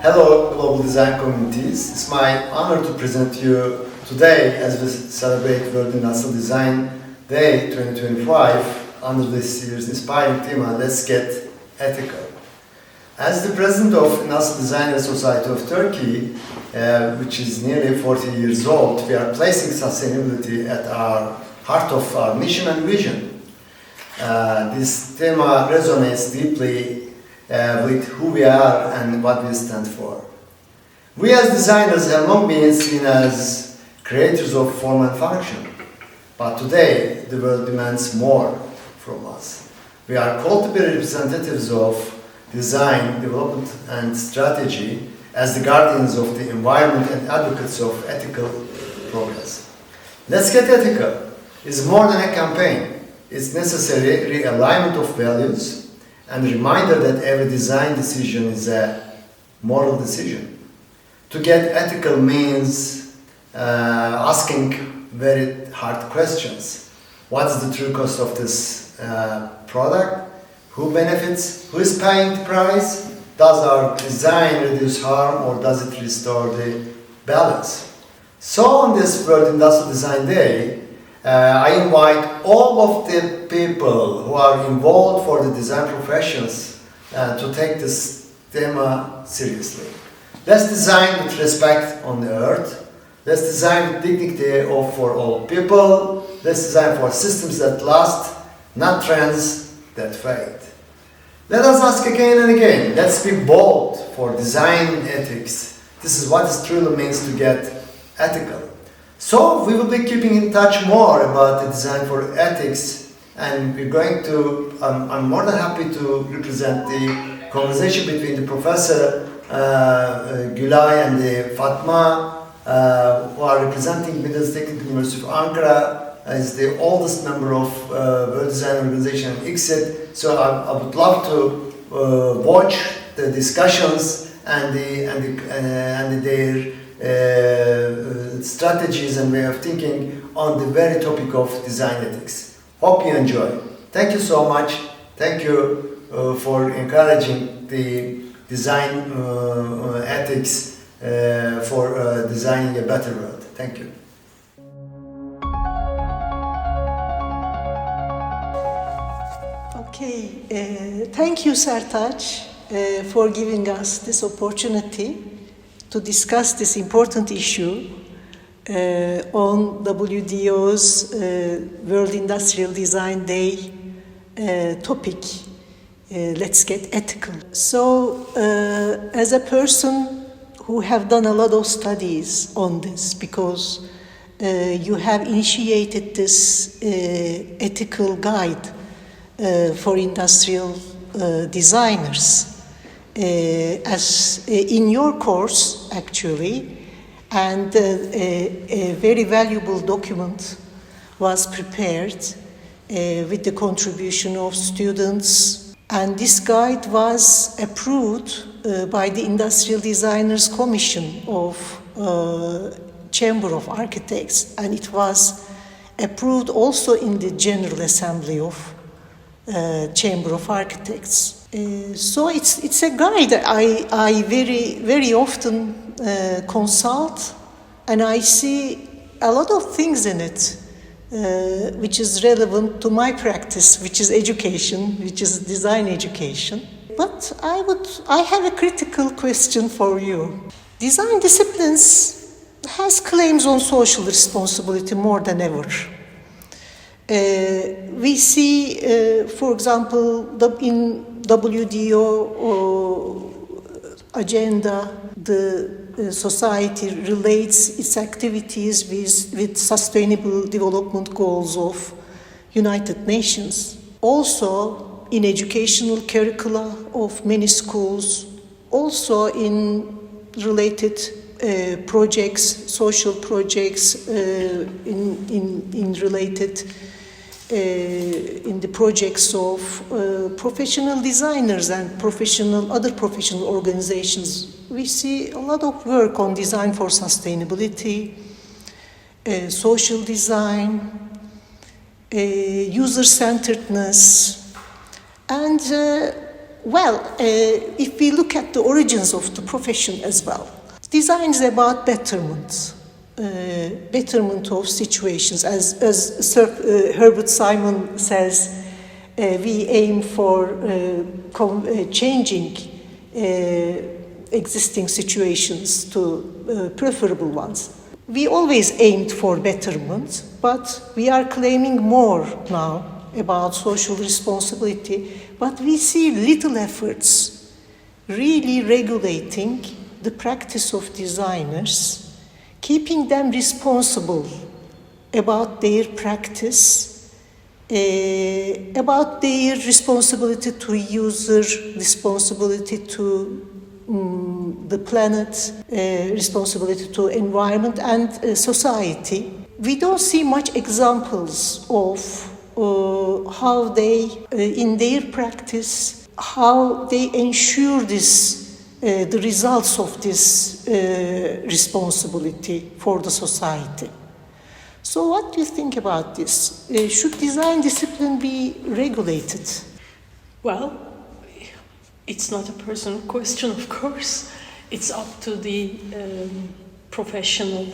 Hello, global design communities. It's my honor to present to you today as we celebrate World Industrial Design Day 2025 under this year's inspiring theme, Let's Get Ethical. As the president of Industrial Designers Society of Turkey, which is nearly 40 years old, we are placing sustainability at our heart of our mission and vision. This theme resonates deeply with who we are and what we stand for. We as designers have long been seen as creators of form and function, but today the world demands more from us. We are called to be representatives of design, development and strategy as the guardians of the environment and advocates of ethical progress. Let's Get Ethical is more than a campaign. It's necessary realignment of values and a reminder that every design decision is a moral decision. To get ethical means asking very hard questions. What is the true cost of this product? Who benefits? Who is paying the price? Does our design reduce harm or does it restore the balance? So on this World Industrial Design Day, I invite all of the people who are involved for the design professions to take this theme seriously. Let's design with respect on the earth. Let's design with dignity for all people. Let's design for systems that last, not trends that fade. Let us ask again and again. Let's be bold for design ethics. This is what it truly means to get ethical. So we will be keeping in touch more about the design for ethics, and we're going to, I'm more than happy to represent the conversation between the Professor Gülay and the Fatma, who are representing Middle East Technical University of Ankara as the oldest member of World Design Organization ICSID. So I would love to watch the discussions and their strategies and way of thinking on the very topic of design ethics. Hope you enjoy. Thank you so much. Thank you for encouraging the design ethics for designing a better world. Thank you. Okay, thank you, Sertaç, for giving us this opportunity to discuss this important issue on WDO's World Industrial Design Day topic, Let's Get Ethical. So, as a person who have done a lot of studies on this, because you have initiated this ethical guide for industrial designers, as in your course actually, and a very valuable document was prepared with the contribution of students, and this guide was approved by the Industrial Designers Commission of Chamber of Architects, and it was approved also in the General Assembly of Chamber of Architects. So it's a guide I very often consult, and I see a lot of things in it which is relevant to my practice, which is education, which is design education. But I have a critical question for you. Design disciplines has claims on social responsibility more than ever. We see, for example, in WDO agenda, the society relates its activities with sustainable development goals of United Nations. Also, in educational curricula of many schools, also in related projects, social projects, in related in the projects of professional designers and other professional organizations. We see a lot of work on design for sustainability, social design, user-centeredness, and If we look at the origins of the profession as well, design is about betterment. Betterment of situations. As Sir Herbert Simon says, we aim for changing existing situations to preferable ones. We always aimed for betterment, but we are claiming more now about social responsibility, but we see little efforts really regulating the practice of designers, keeping them responsible about their practice, about their responsibility to user, responsibility to the planet, responsibility to environment and society. We don't see much examples of how they, in their practice, how they ensure this, the results of this responsibility for the society. So what do you think about this? Should design discipline be regulated? Well, it's not a personal question, of course. It's up to the professional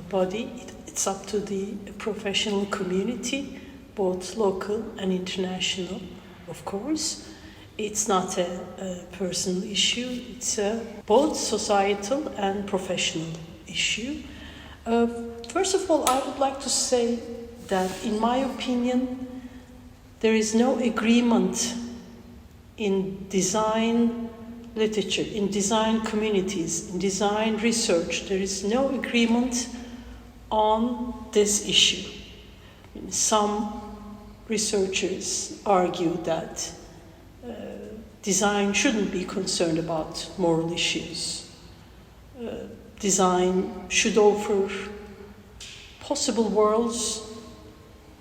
body. It's up to the professional community, both local and international, of course. It's not a personal issue. It's a both societal and professional issue. First of all, I would like to say that, in my opinion, there is no agreement in design literature, in design communities, in design research. There is no agreement on this issue. Some researchers argue that design shouldn't be concerned about moral issues. Design should offer possible worlds,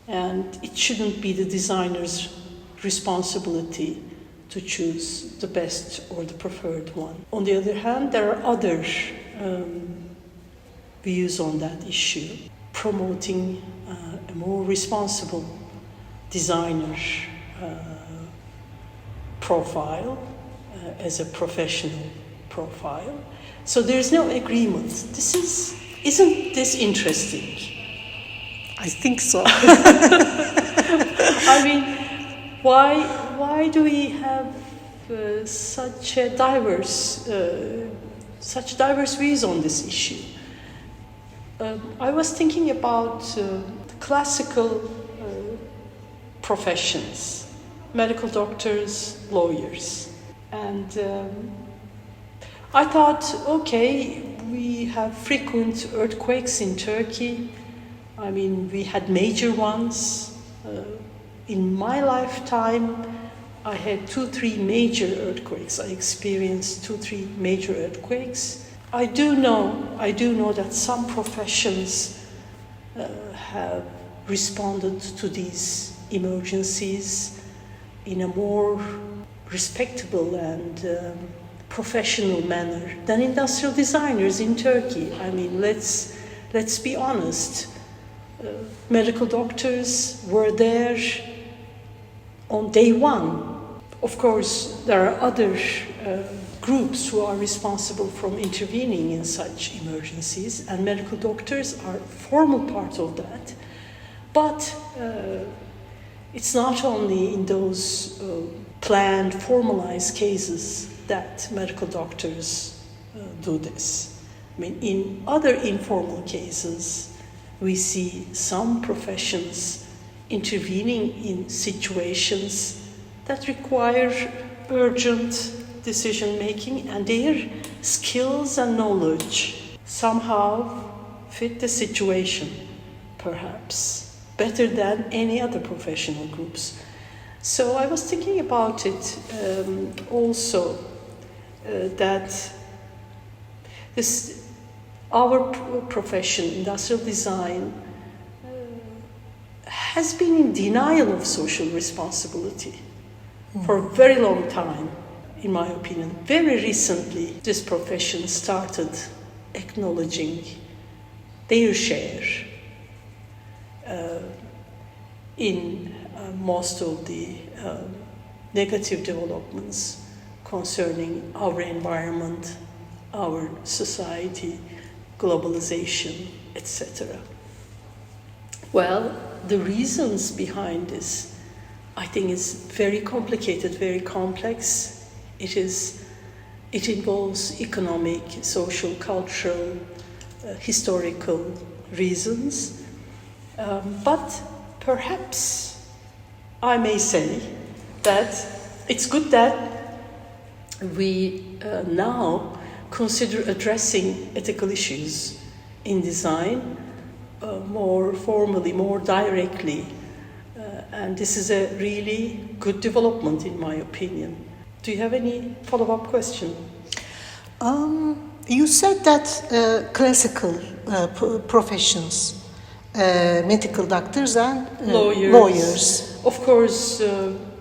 and it shouldn't be the designer's responsibility to choose the best or the preferred one. On the other hand, there are other views on that issue, promoting a more responsible designer profile as a professional profile. So there's no agreement. Isn't this interesting? I think so. I mean, why do we have such diverse views on this issue? I was thinking about the classical professions, medical doctors, lawyers, and I thought, okay, we have frequent earthquakes in Turkey. I mean, we had major ones. In my lifetime, I had 2-3 major earthquakes. I experienced 2-3 major earthquakes. I do know that some professions have responded to these emergencies in a more respectable and professional manner than industrial designers in Turkey. I mean, let's be honest. Medical doctors were there on day one. Of course, there are other groups who are responsible for intervening in such emergencies, and medical doctors are a formal part of that. But it's not only in those planned, formalized cases that medical doctors do this. I mean, in other informal cases, we see some professions intervening in situations that require urgent decision-making, and their skills and knowledge somehow fit the situation, perhaps, better than any other professional groups. So I was thinking about it also, that our profession, industrial design, has been in denial of social responsibility for a very long time, in my opinion. Very recently, this profession started acknowledging their share in most of the negative developments concerning our environment, our society, globalization, etc. Well, the reasons behind this, I think, is very complicated, very complex. It involves economic, social, cultural, historical reasons. But perhaps I may say that it's good that we now consider addressing ethical issues in design more formally, more directly. And this is a really good development, in my opinion. Do you have any follow-up question? You said that classical professions, medical doctors and lawyers. Of course,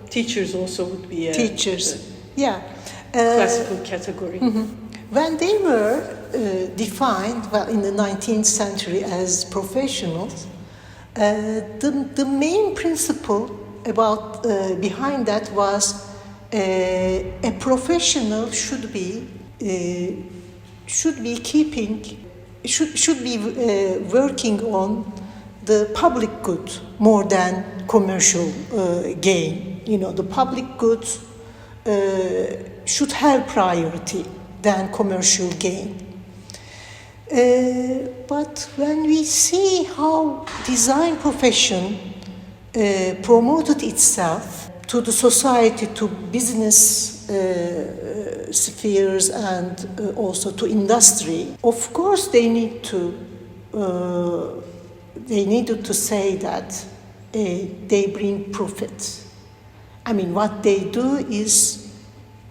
teachers also would be a teachers. Yeah. Classical category. Mm-hmm. When they were defined, well, in the 19th century as professionals, the main principle about behind that was a professional should be working on the public good more than commercial gain. You know, the public good should have priority than commercial gain. But when we see how design profession promoted itself to the society, to business spheres, and also to industry, of course they needed to say that they bring profit. I mean, what they do is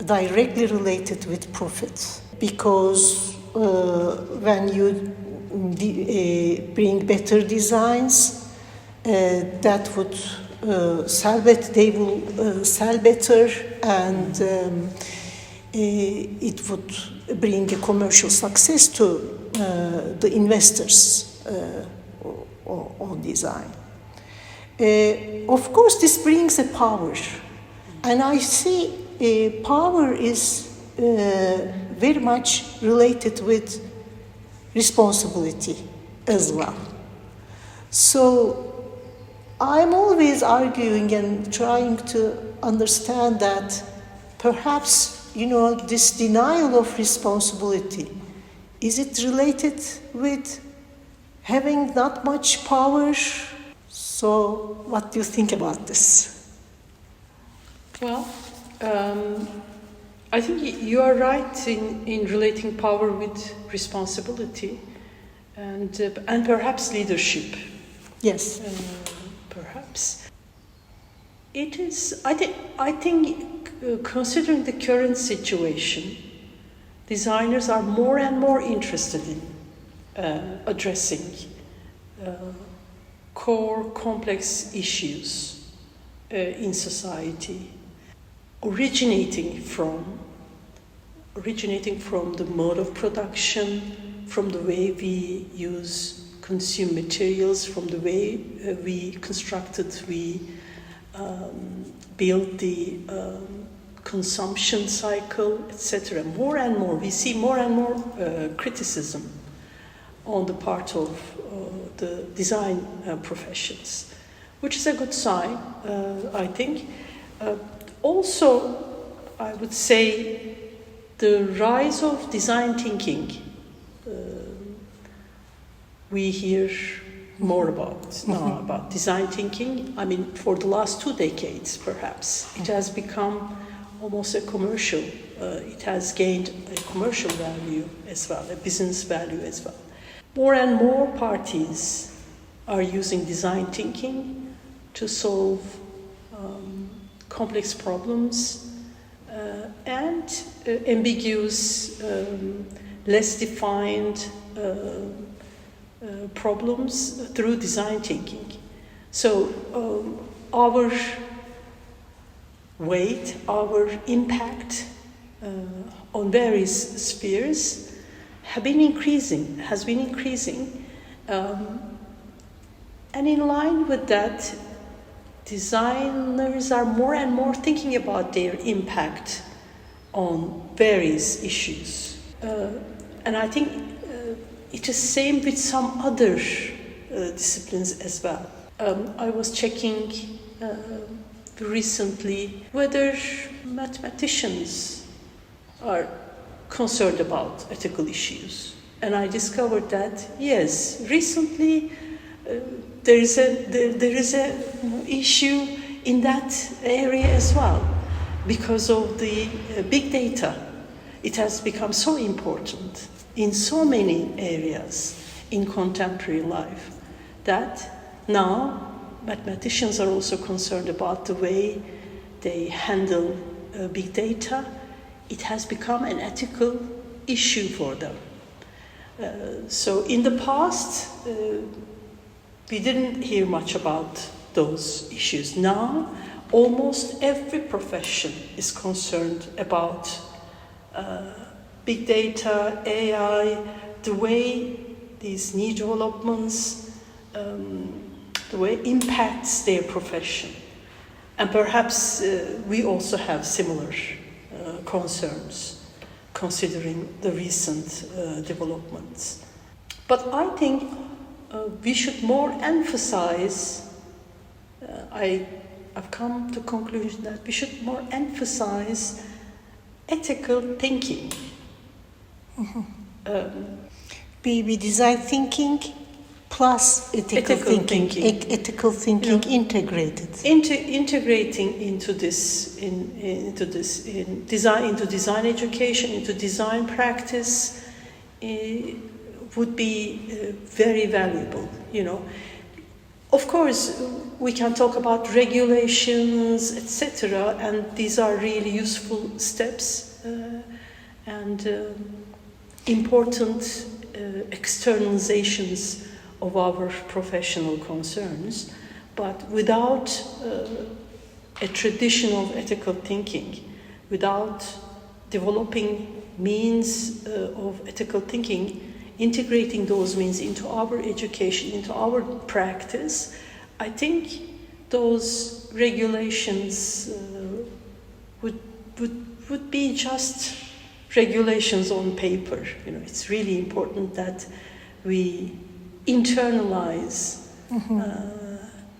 directly related with profit, because when you bring better designs, that would sell better. They will sell better, and it would bring a commercial success to the investors on design. Of course, this brings a power, and I see power is very much related with responsibility as well. So I'm always arguing and trying to understand that perhaps, you know, this denial of responsibility, is it related with having not much power? So what do you think about this? Well, I think you are right in relating power with responsibility and perhaps leadership. Yes. Perhaps. It is, I think considering the current situation, designers are more and more interested in addressing core complex issues in society, originating from the mode of production, from the way we consume materials, from the way we build the consumption cycle, etc. More and more, we see more and more criticism on the part of the design professions, which is a good sign, I think. Also, I would say the rise of design thinking, we hear more about now about design thinking. I mean, for the last 2 decades, perhaps, it has become almost a commercial, it has gained a commercial value as well, a business value as well. More and more parties are using design thinking to solve complex problems and ambiguous, less defined problems through design thinking. So our weight, our impact on various spheres has been increasing, and in line with that, designers are more and more thinking about their impact on various issues. And I think it is same with some other disciplines as well. I was checking recently whether mathematicians are concerned about ethical issues. And I discovered that, yes, recently there is a issue in that area as well because of the big data. It has become so important in so many areas in contemporary life that now mathematicians are also concerned about the way they handle big data. It has become an ethical issue for them. So in the past, we didn't hear much about those issues. Now, almost every profession is concerned about big data, AI, the way these new developments, the way it impacts their profession. And perhaps we also have similar concerns considering the recent developments. But I think we should more emphasize, I've come to the conclusion that we should more emphasize ethical thinking. Maybe design thinking plus ethical thinking. Ethical thinking integrated. Integrating into design education, into design practice would be very valuable. Of course, we can talk about regulations, etc., and these are really useful steps and important externalizations of our professional concerns, but without a tradition of ethical thinking, without developing means of ethical thinking, integrating those means into our education, into our practice, I think those regulations would be just regulations on paper. It's really important that we internalize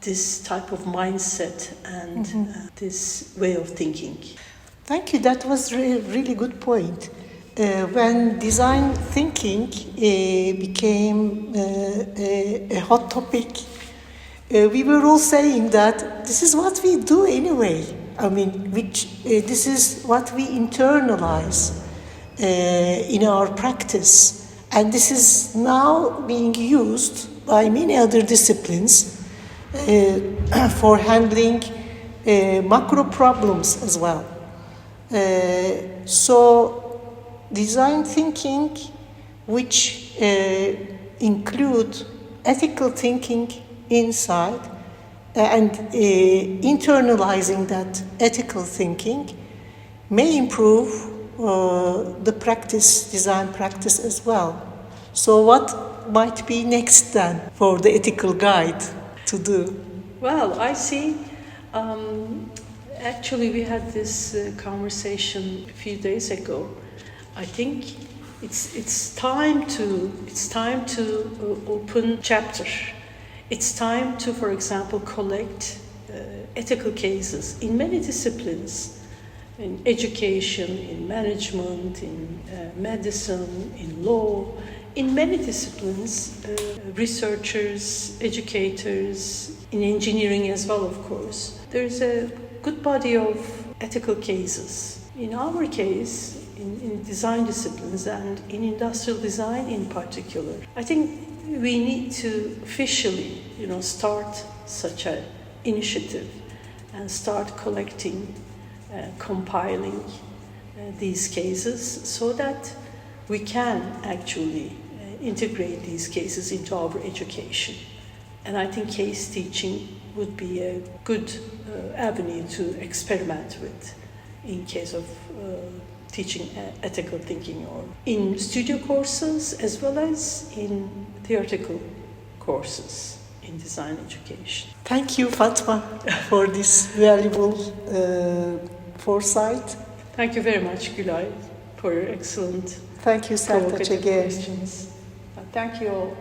this type of mindset and this way of thinking. Thank you. That was a really good point. When design thinking became a hot topic, we were all saying that this is what we do anyway. This is what we internalize in our practice. And this is now being used by many other disciplines for handling macro problems as well. So design thinking, which include ethical thinking inside and internalizing that ethical thinking, may improve the design practice as well. So what might be next then for the ethical guide to do? Well, I see. Actually, we had this conversation a few days ago. I think it's time to open chapter. It's time to, for example, collect ethical cases in many disciplines. In education, in management, in medicine, in law, in many disciplines, researchers, educators, in engineering as well, of course. There's a good body of ethical cases. In our case, in design disciplines and in industrial design in particular, I think we need to officially, start such an initiative and start collecting compiling these cases so that we can actually integrate these cases into our education. And I think case teaching would be a good avenue to experiment with in case of teaching ethical thinking, or in studio courses as well as in theoretical courses in design education. Thank you, Fatma, for this valuable foresight. Thank you very much, Gülay, for your excellent Thank you, Sertaç, provocative again. questions. Thank you all.